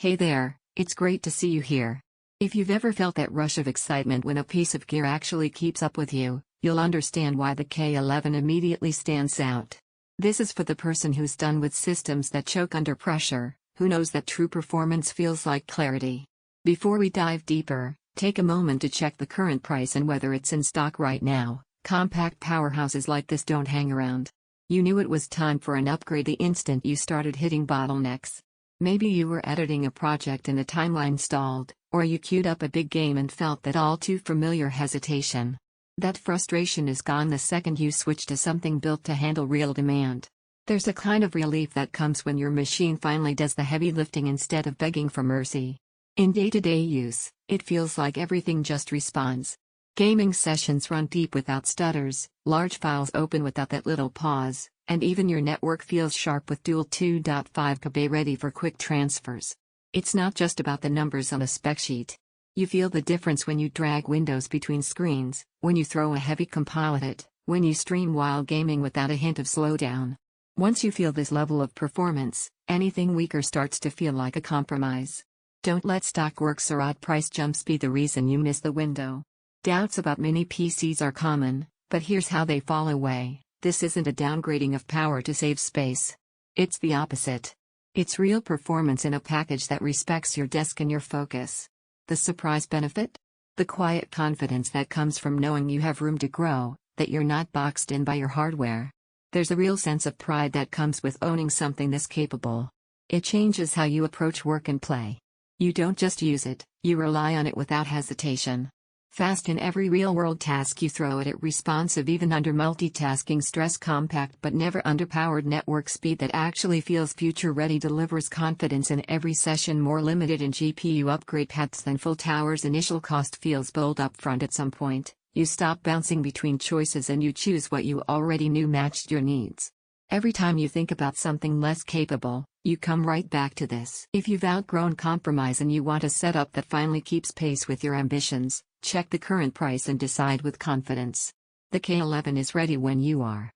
Hey there, it's great to see you here. If you've ever felt that rush of excitement when a piece of gear actually keeps up with you, you'll understand why the K11 immediately stands out. This is for the person who's done with systems that choke under pressure, who knows that true performance feels like clarity. Before we dive deeper, take a moment to check the current price and whether it's in stock right now. Compact powerhouses like this don't hang around. You knew it was time for an upgrade the instant you started hitting bottlenecks. Maybe you were editing a project and the timeline stalled, or you queued up a big game and felt that all too familiar hesitation. That frustration is gone the second you switch to something built to handle real demand. There's a kind of relief that comes when your machine finally does the heavy lifting instead of begging for mercy. In day-to-day use, it feels like everything just responds. Gaming sessions run deep without stutters, large files open without that little pause, and even your network feels sharp with dual 2.5 KB ready for quick transfers. It's not just about the numbers on a spec sheet. You feel the difference when you drag windows between screens, when you throw a heavy compile at it, when you stream while gaming without a hint of slowdown. Once you feel this level of performance, anything weaker starts to feel like a compromise. Don't let stock works or odd price jumps be the reason you miss the window. Doubts about mini PCs are common, but here's how they fall away. This isn't a downgrading of power to save space. It's the opposite. It's real performance in a package that respects your desk and your focus. The surprise benefit? The quiet confidence that comes from knowing you have room to grow, that you're not boxed in by your hardware. There's a real sense of pride that comes with owning something this capable. It changes how you approach work and play. You don't just use it, you rely on it without hesitation. Fast in every real-world task you throw at it, responsive even under multitasking stress, compact but never underpowered, network speed that actually feels future-ready, delivers confidence in every session, more limited in GPU upgrade paths than full towers. Initial cost feels bold up front. At some point, you stop bouncing between choices and you choose what you already knew matched your needs. Every time you think about something less capable, you come right back to this. If you've outgrown compromise and you want a setup that finally keeps pace with your ambitions, check the current price and decide with confidence. The K11 is ready when you are.